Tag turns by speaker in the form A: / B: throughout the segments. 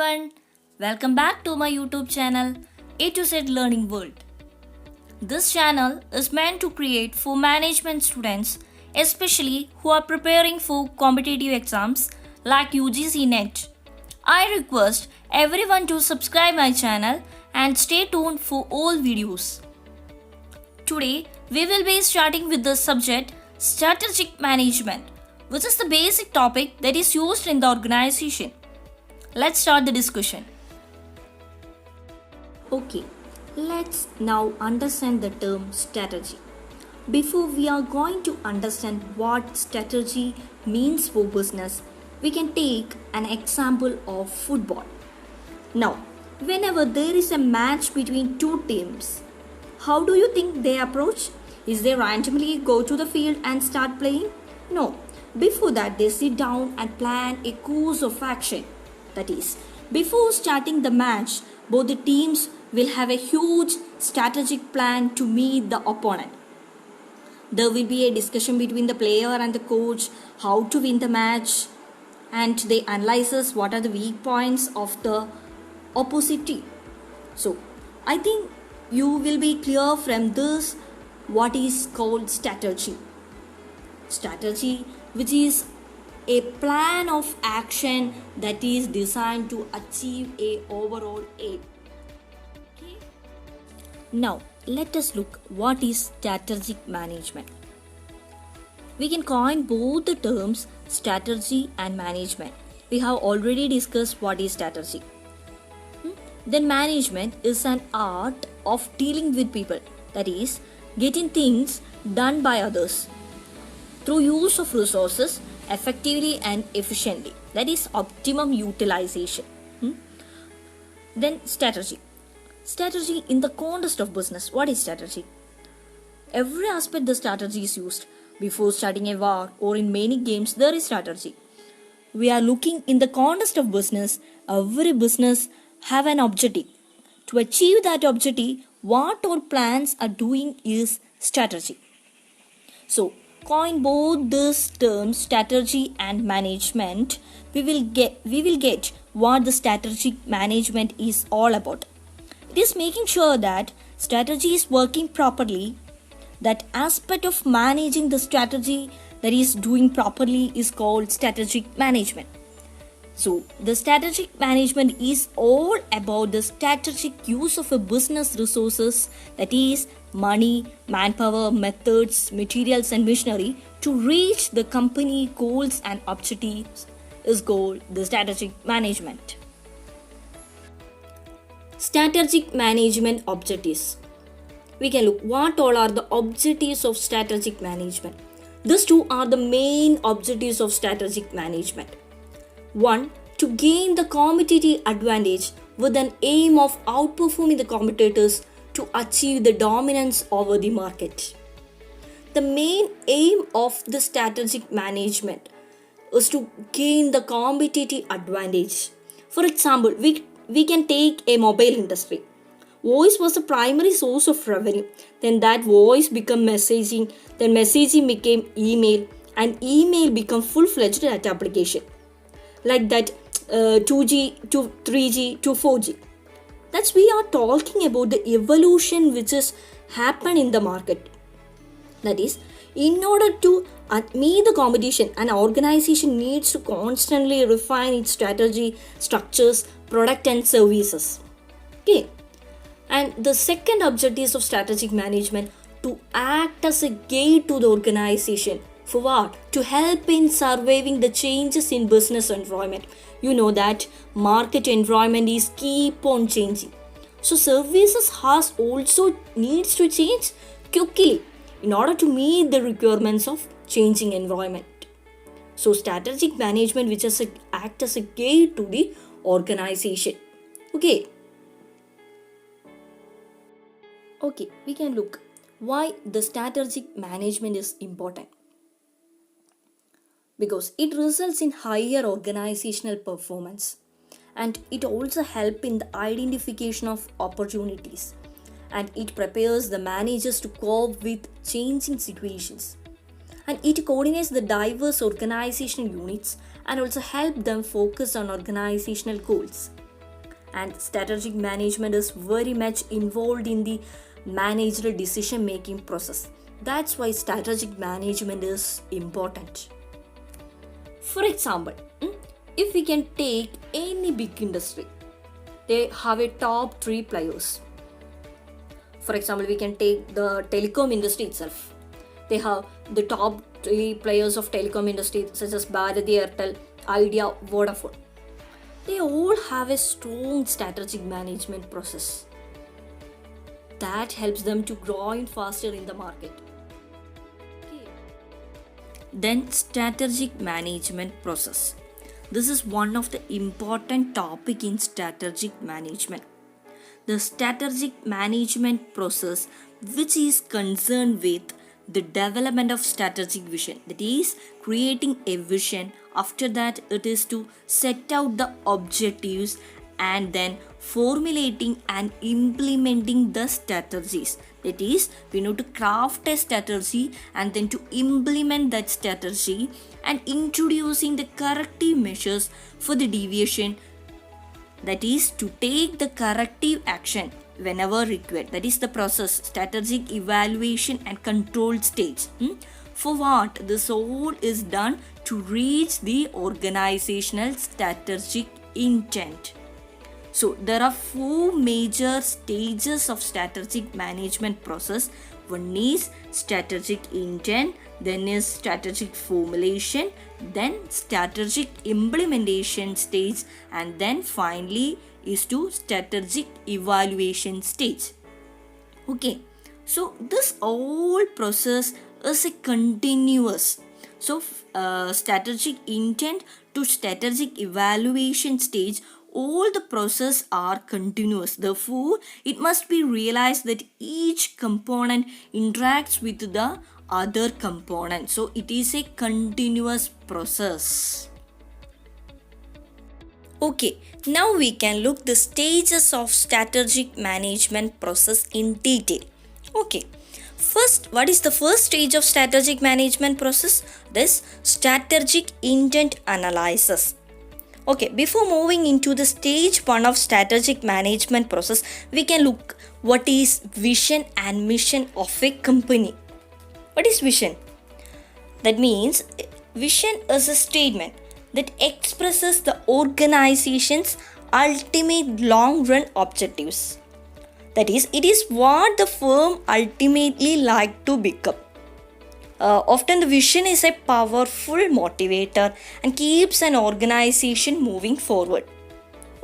A: everyone, welcome back to my YouTube channel A to Z Learning World. This channel is meant to create for management students, especially who are preparing for competitive exams like UGC NET. I request everyone to subscribe my channel and stay tuned for all videos. Today, we will be starting with the subject strategic management, which is the basic topic that is used in the organization. Let's start the discussion. Okay, let's now understand the term strategy. Before we are going to understand what strategy means for business, we can take an example of football. Now, whenever there is a match between two teams, how do you think they approach? Is they randomly go to the field and start playing? No. Before that, they sit down and plan a course of action. That is, before starting the match, both the teams will have a huge strategic plan to meet the opponent. There will be a discussion between the player and the coach how to win the match, and they analyze what are the weak points of the opposite team. So, I think you will be clear from this what is called strategy. Strategy, which is a plan of action that is designed to achieve a overall aim. Okay? Now, let us look what is strategic management. We can coin both the terms strategy and management. We have already discussed what is strategy. Then management is an art of dealing with people, that is, getting things done by others through use of resources effectively and efficiently, that is optimum utilization. Then strategy in the context of business. What is strategy? Every aspect the strategy is used. Before starting a war or in many games there is strategy. We are looking in the context of business. Every business have an objective. To achieve that objective, what all plans are doing is strategy. So, coin both these terms strategy and management, we will get what the strategic management is all about. It is making sure that strategy is working properly. That aspect of managing the strategy that is doing properly is called strategic management. So, the strategic management is all about the strategic use of a business resources, that is money, manpower, methods, materials and machinery to reach the company goals and objectives is called the strategic management. Strategic management objectives. We can look what all are the objectives of strategic management. These two are the main objectives of strategic management. 1. To gain the competitive advantage with an aim of outperforming the competitors to achieve the dominance over the market. The main aim of the strategic management is to gain the competitive advantage. For example, we can take a mobile industry. Voice was the primary source of revenue. Then that voice became messaging. Then messaging became email. And email became full-fledged data application. Like that 2G to 3G to 4G. That's we are talking about the evolution which has happened in the market. That is, in order to meet the competition, an organization needs to constantly refine its strategy, structures, product and services. Okay. And the second objective of strategic management, to act as a gate to the organization. For what? To help in surviving the changes in business environment. You know that market environment is keep on changing. So services has also needs to change quickly in order to meet the requirements of changing environment. So strategic management which is act as a gate to the organization. Okay, we can look why the strategic management is important. Because it results in higher organizational performance, and it also helps in the identification of opportunities, and it prepares the managers to cope with changing situations, and it coordinates the diverse organizational units and also help them focus on organizational goals. and strategic management is very much involved in the managerial decision making process. That's why strategic management is important. For example, if we can take any big industry, they have a top three players. For example, we can take the telecom industry itself. They have the top three players of telecom industry such as Bharati Airtel, Idea, Vodafone. They all have a strong strategic management process that helps them to grow in faster in the market. Then strategic management process. This is one of the important topic in strategic management. The strategic management process, which is concerned with the development of strategic vision, that is creating a vision. After that, it is to set out the objectives and then formulating and implementing the strategies. That is, we need to craft a strategy and then to implement that strategy and introducing the corrective measures for the deviation, that is to take the corrective action whenever required. That is the process, strategic evaluation and control stage. For what? This all is done to reach the organizational strategic intent. So there are four major stages of strategic management process. One is strategic intent, then is strategic formulation, then strategic implementation stage, and then finally is to strategic evaluation stage. Okay, so this whole process is a continuous. So strategic intent to strategic evaluation stage, all the process are continuous. Therefore, it must be realized that each component interacts with the other component. So it is a continuous process. Okay, now we can look the stages of strategic management process in detail. Okay, first, what is the first stage of strategic management process? This strategic intent analysis. Okay, before moving into the stage 1 of strategic management process, we can look what is vision and mission of a company. What is vision? That means vision is a statement that expresses the organization's ultimate long-run objectives. That is, it is what the firm ultimately like to become. Often the vision is a powerful motivator and keeps an organization moving forward.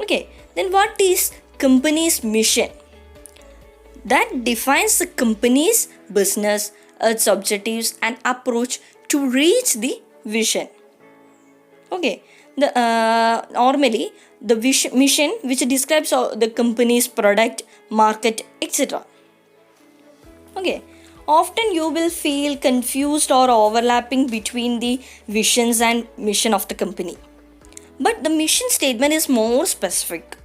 A: Okay, then what is company's mission? That defines the company's business, its objectives and approach to reach the vision. Okay, normally the mission which describes the company's product, market, etc. Okay. Often you will feel confused or overlapping between the visions and mission of the company. But the mission statement is more specific.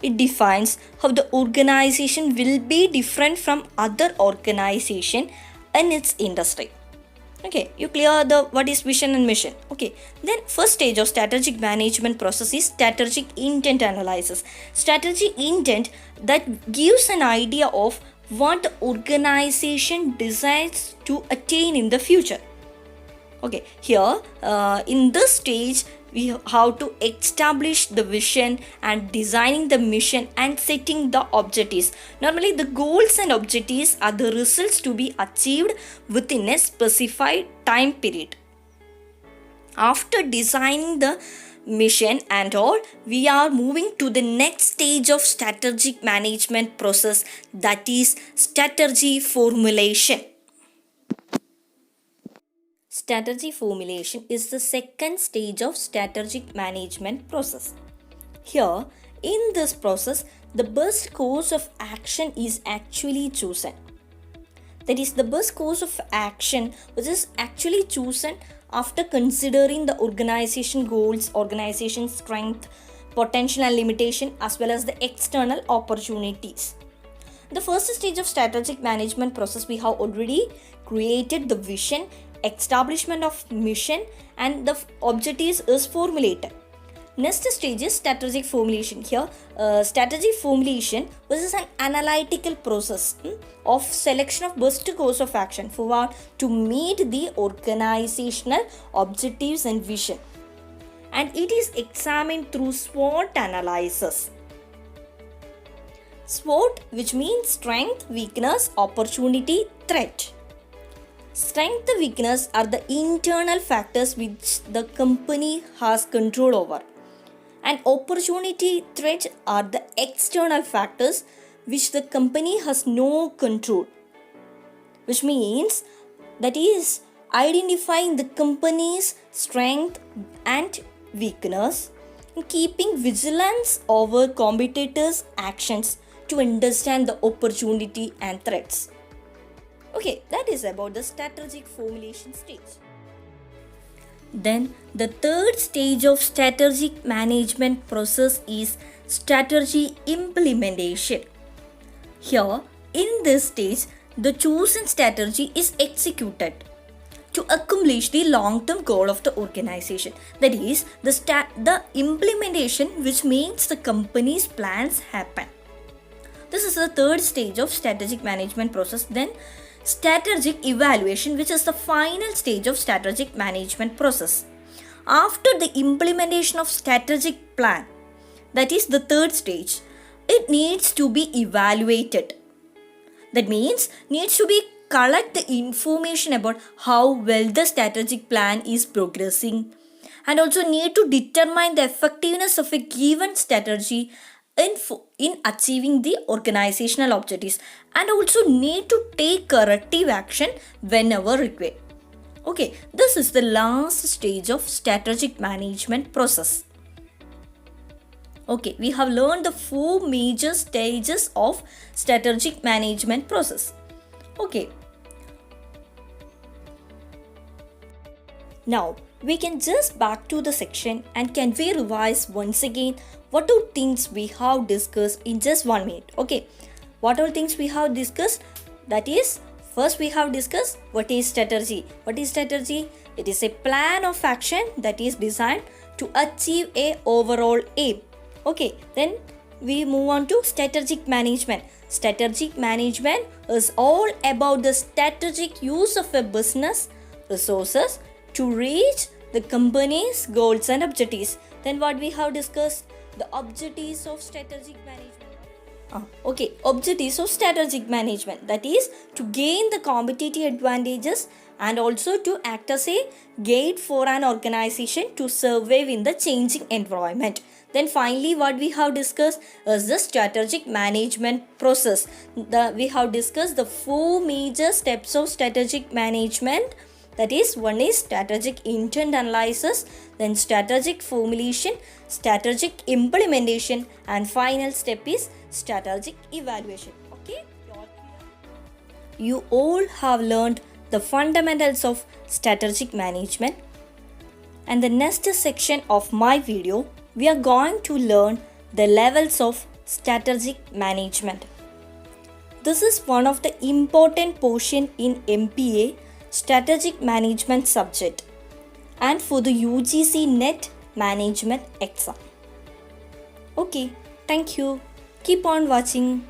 A: It defines how the organization will be different from other organization in its industry. Okay, you clear the what is vision and mission. Okay, then first stage of strategic management process is strategic intent analysis. Strategic intent that gives an idea of what the organization decides to attain in the future. Okay, here in this stage we have to establish the vision and designing the mission and setting the objectives. Normally the goals and objectives are the results to be achieved within a specified time period. After designing the mission and all, we are moving to the next stage of strategic management process, that is strategy formulation. Strategy formulation is the second stage of strategic management process. Here, in this process, the best course of action is actually chosen. That is, the best course of action which is actually chosen after considering the organization goals, organization strength, potential and limitation, as well as the external opportunities. The first stage of strategic management process, we have already created the vision, establishment of mission, and the objectives is formulated. Next stage is strategic formulation. Here, strategy formulation is an analytical process of selection of best course of action for what to meet the organizational objectives and vision, and it is examined through SWOT analysis. SWOT, which means strength, weakness, opportunity, threat. Strength and weakness are the internal factors which the company has control over, and opportunity threats are the external factors which the company has no control, which means that is identifying the company's strength and weakness and keeping vigilance over competitors' actions to understand the opportunity and threats. Okay, that is about the strategic formulation stage. Then the third stage of strategic management process is strategy implementation. Here, in this stage, the chosen strategy is executed to accomplish the long-term goal of the organization. That is, the implementation which makes the company's plans happen. This is the third stage of strategic management process. Then strategic evaluation, which is the final stage of strategic management process. After the implementation of strategic plan, that is the third stage, it needs to be evaluated. That means needs to be collect the information about how well the strategic plan is progressing, and also need to determine the effectiveness of a given strategy in achieving the organizational objectives, and also need to take corrective action whenever required. Okay, this is the last stage of strategic management process. Okay, we have learned the 4 major stages of strategic management process. Okay. Now, we can just back to the section and can we revise once again what all things we have discussed in just 1 minute. Okay, what all things we have discussed? That is, first we have discussed what is strategy. What is strategy? It is a plan of action that is designed to achieve a overall aim. Okay, then we move on to strategic management. Strategic management is all about the strategic use of a business resources to reach the company's goals and objectives. Then what we have discussed? The objectives of strategic management. Okay, objectives of strategic management, that is to gain the competitive advantages and also to act as a gate for an organization to survive in the changing environment. Then finally what we have discussed is the strategic management process. We have discussed the 4 major steps of strategic management. That is, one is strategic intent analysis, then strategic formulation, strategic implementation, and final step is strategic evaluation. Okay, you all have learned the fundamentals of strategic management, and the next section of my video we are going to learn the levels of strategic management. This is one of the important portion in MPA strategic management subject and for the UGC NET management exam. Okay, thank you. Keep on watching.